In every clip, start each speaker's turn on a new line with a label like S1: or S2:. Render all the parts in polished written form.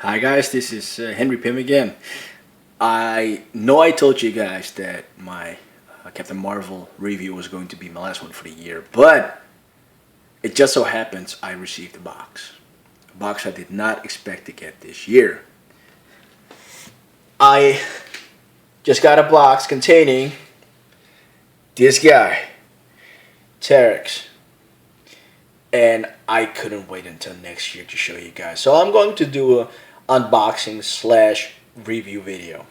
S1: Hi guys, this is Henry Pym again. I know I told you guys that my Captain Marvel review was going to be my last one for the year, but it just so happens I received a box I did not expect to get this year. I just got a box containing this guy, Terrax, and I couldn't wait until next year to show you guys. So I'm going to do a unboxing slash review video.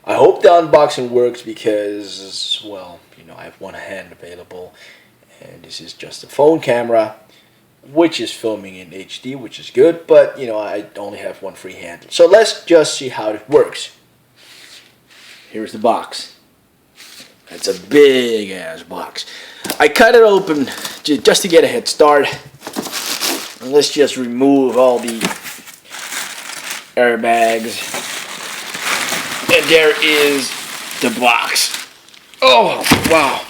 S1: I hope the unboxing works because, well, I have one hand available and this is just a phone camera which is filming in HD, which is good, but I only have one free hand. So let's just see how it works. Here's the box. It's a big ass box. I cut it open just to get a head start. And let's just remove all the airbags. And there is the box. Oh, wow.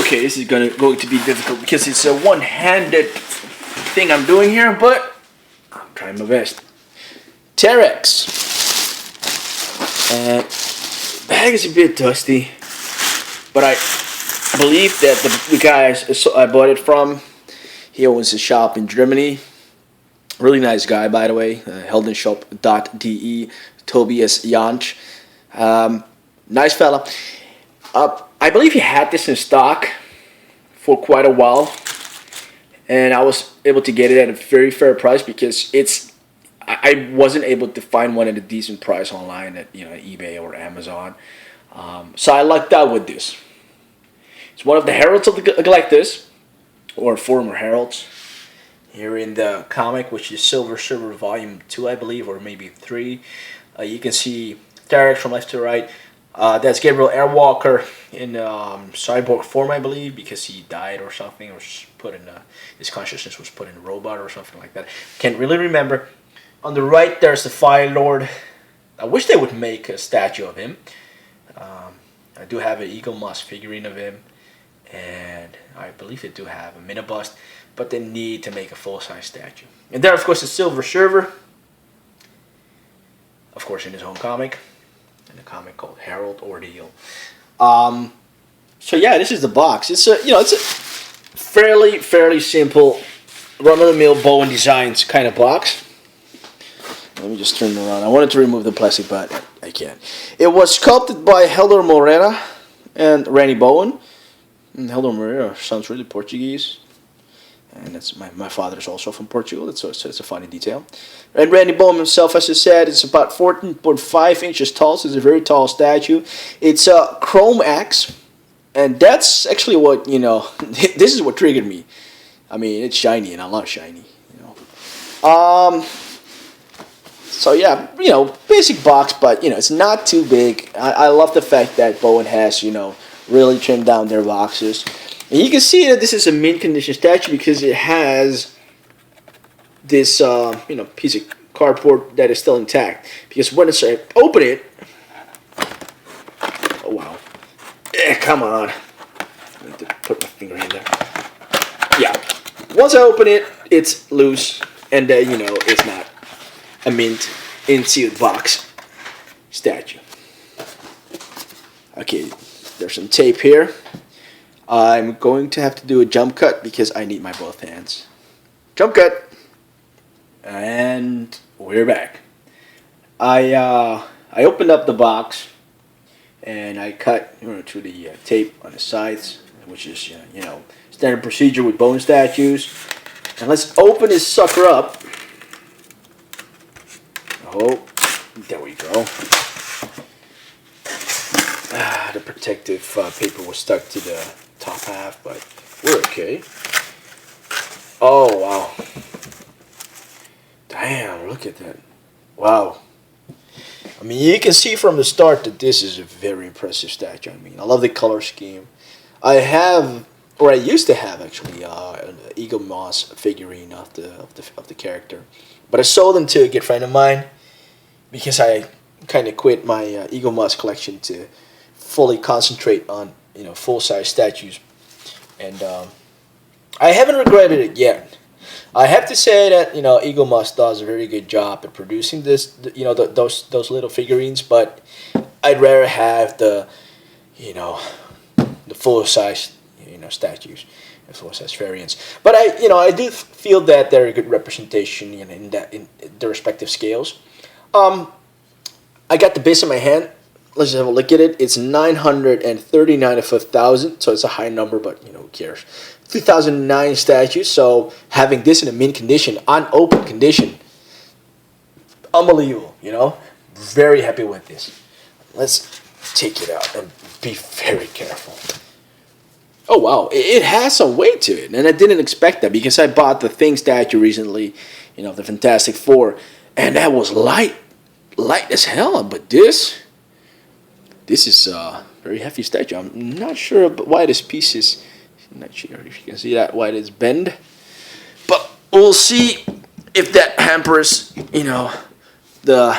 S1: Okay, this is going to be difficult because it's a one-handed thing I'm doing here, but I'm trying my best. Terrax. And the bag is a bit dusty, but I believe that the guy I bought it from, he owns a shop in Germany. Really nice guy, by the way. Heldenshop.de, Tobias Jansch. Nice fella. I believe he had this in stock for quite a while, and I was able to get it at a very fair price because I wasn't able to find one at a decent price online at eBay or Amazon. So I lucked out with this. It's one of the Heralds of the Galactus, or former Heralds. Here in the comic, which is Silver Surfer Volume 2, I believe, or maybe 3. You can see Terrax from left to right. That's Gabriel Airwalker in cyborg form, I believe, because he died or something, or put in his consciousness was put in a robot or something like that. Can't really remember. On the right, there's the Fire Lord. I wish they would make a statue of him. I do have an Eagle Moss figurine of him, and I believe they do have a mini-bust, but they need to make a full-size statue. And there, of course, is Silver Surfer, of course, in his own comic, in a comic called Herald Ordeal. So yeah, this is the box. It's a fairly simple, run-of-the-mill Bowen Designs kind of box. Let me just turn it around. I wanted to remove the plastic, but I can't. It was sculpted by Helder Moreira and Randy Bowen. And Helder Moreira sounds really Portuguese. And that's my father's also from Portugal. So it's a funny detail. And Randy Bowen himself, as I said, it's about 14.5 inches tall. So it's a very tall statue. It's a chrome axe. And that's actually what, this is what triggered me. I mean, it's shiny, and I love shiny. So yeah, basic box, but it's not too big. I love the fact that Bowen has, really trimmed down their boxes. And you can see that this is a mint condition statue because it has this, piece of cardboard that is still intact. Because when I open it, oh wow, come on, I need to put my finger in there. Yeah, once I open it, it's loose, and it's not a mint in-sealed box statue. Okay, there's some tape here. I'm going to have to do a jump cut because I need my both hands. Jump cut! And we're back. I opened up the box and I cut through the tape on the sides, which is standard procedure with bone statues. And let's open this sucker up. Oh, there we go. The protective paper was stuck to the top half, but we're okay. Oh, wow. Damn, look at that. Wow. I mean, you can see from the start that this is a very impressive statue. I mean, I love the color scheme. I used to have actually an Eagle Moss figurine of the character, but I sold them to a good friend of mine because I kind of quit my Eagle Moss collection to fully concentrate on full-size statues, and I haven't regretted it yet. I have to say that Eagle Moss does a very good job at producing those little figurines, but I'd rather have you know the full size statues, the full size variants. But I do feel that they're a good representation in the respective scales. I got the base in my hand. Let's just have a look at it. It's 939 of 1,000, so it's a high number, but who cares? 2009 statues, so having this in a mint condition, unopened condition, unbelievable, Very happy with this. Let's take it out and be very careful. Oh, wow, it has some weight to it, and I didn't expect that because I bought the Thing statue recently, the Fantastic Four, and that was light as hell, but this is a very heavy statue. I'm not sure why this piece is. I'm not sure if you can see that why it's bent, but we'll see if that hampers the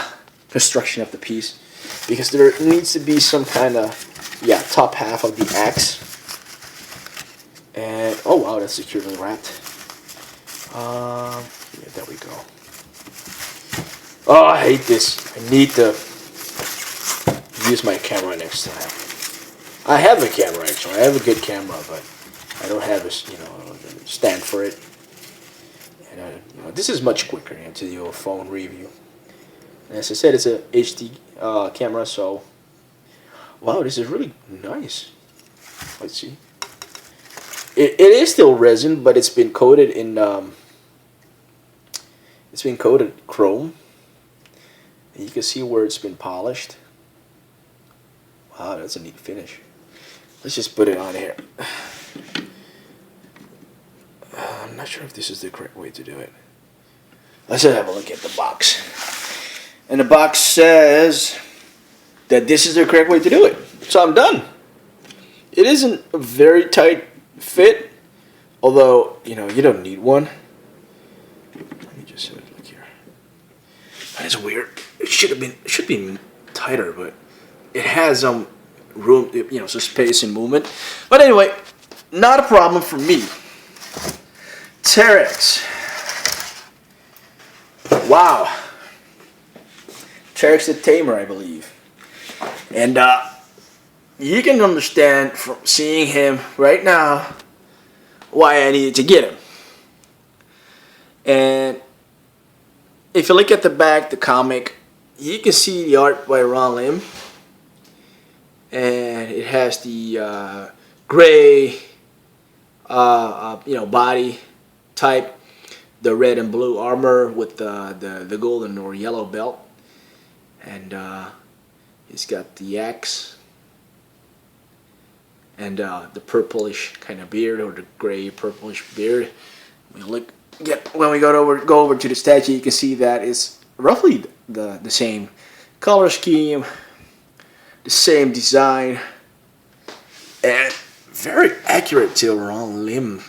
S1: construction of the piece, because there needs to be some kind of top half of the axe. And oh wow, that's securely wrapped. There we go. Oh, I hate this. I need to use my camera next time. I have a camera actually. I have a good camera, but I don't have a stand for it. And this is much quicker to do a phone review. And as I said, it's a HD camera, so wow, this is really nice. Let's see. It is still resin, but it's been coated in chrome. And you can see where it's been polished. Wow, that's a neat finish. Let's just put it on here. I'm not sure if this is the correct way to do it. Let's just have a look at the box. And the box says that this is the correct way to do it. So I'm done. It isn't a very tight fit, although you don't need one. Let me just have a look here. That is weird. It should be tighter, but it has room, some space and movement. But anyway, not a problem for me. Terrax. Wow. Terrax the Tamer, I believe. And you can understand from seeing him right now why I needed to get him. And if you look at the back, the comic, you can see the art by Ron Lim. And it has the gray, body type, the red and blue armor with the golden or yellow belt, and he's got the axe and the purplish kind of beard, or the gray purplish beard. When we go over to the statue, you can see that it's roughly the same color scheme, the same design, and very accurate to Ron Lim,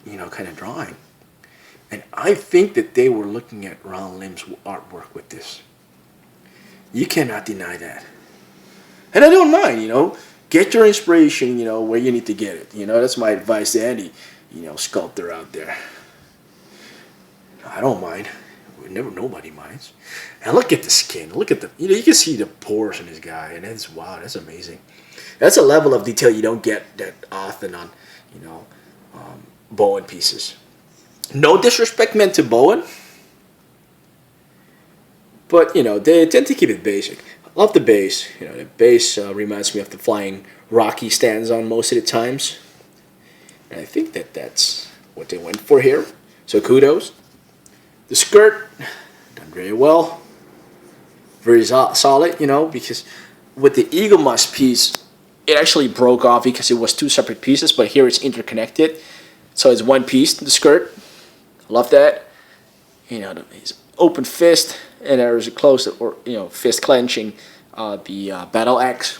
S1: kind of drawing. And I think that they were looking at Ron Lim's artwork with this. You cannot deny that. And I don't mind, get your inspiration, where you need to get it. That's my advice to any, sculptor out there. I don't mind. Nobody minds. And look at the skin. Look at you can see the pores in this guy, and that's amazing. That's a level of detail you don't get that often on, Bowen pieces. No disrespect meant to Bowen, but they tend to keep it basic. I love the base. The base reminds me of the flying Rocky stands on most of the times, and I think that's what they went for here. So kudos. The skirt done very well, very solid. Because with the Eagle Moss piece, it actually broke off because it was two separate pieces, but here it's interconnected, so it's one piece. The skirt. Love that. His open fist, and there's a closed or fist clenching the battle axe.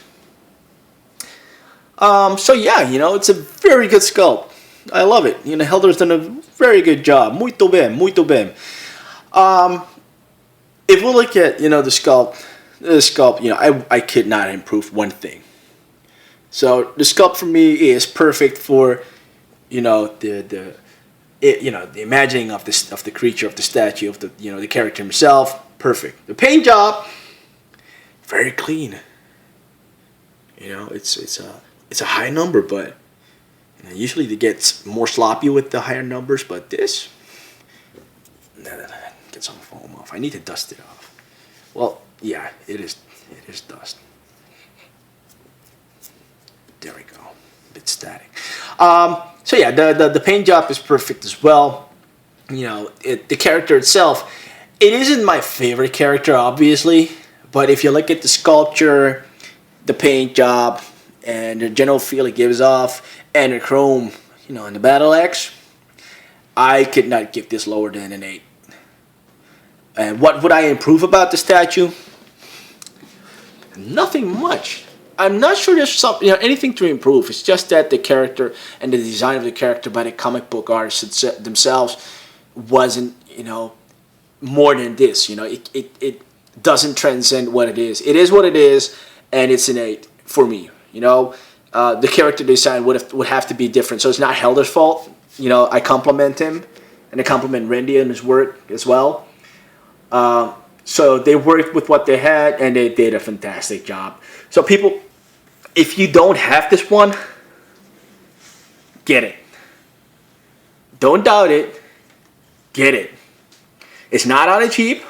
S1: So yeah, it's a very good sculpt. I love it. Helder's done a very good job. Muito bem, muito bem. If we look at the sculpt, I could not improve one thing. So the sculpt for me is perfect for the the imagining of the creature, of the statue, of the character himself, perfect. The paint job, very clean. It's a high number, but usually it gets more sloppy with the higher numbers. But this, get some foam off. I need to dust it off. Well, yeah, it is dust. There we go. A bit static. So yeah, the paint job is perfect as well. The character itself, it isn't my favorite character, obviously, but if you look at the sculpture, the paint job, and the general feel it gives off, and the chrome, and the battle axe, I could not give this lower than an 8. And what would I improve about the statue? Nothing much. I'm not sure there's anything to improve. It's just that the character and the design of the character by the comic book artists themselves wasn't, more than this. It doesn't transcend what it is. It is what it is, and it's an 8 for me. The character design would have to be different. So it's not Helder's fault. I compliment him, and I compliment Randy and his work as well. So they worked with what they had, and they did a fantastic job. So people, if you don't have this one, get it. Don't doubt it. Get it. It's not on a cheap,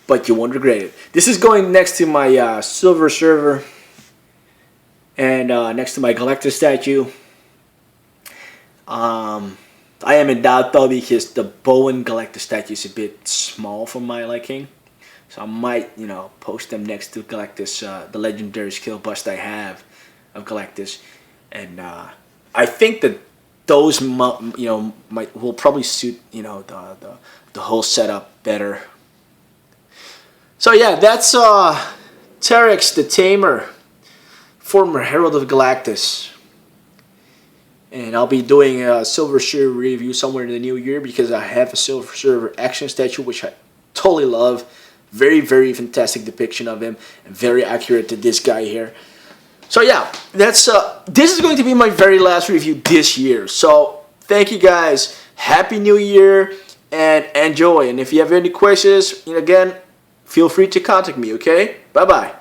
S1: but you won't regret it. This is going next to my silver server and next to my Galactus statue. I am in doubt though, because the Bowen Galactus statue is a bit small for my liking. So I might, post them next to Galactus, the legendary skill bust I have of Galactus. And I think that those, will probably suit, the whole setup better. So yeah, that's Terrax the Tamer, former Herald of Galactus. And I'll be doing a Silver Server review somewhere in the new year, because I have a Silver Server action statue which I totally love. Very, very fantastic depiction of him, and very accurate to this guy here. So yeah, that's this is going to be my very last review this year. So thank you guys. Happy New Year, and enjoy. And if you have any questions, again, feel free to contact me. Okay, bye bye.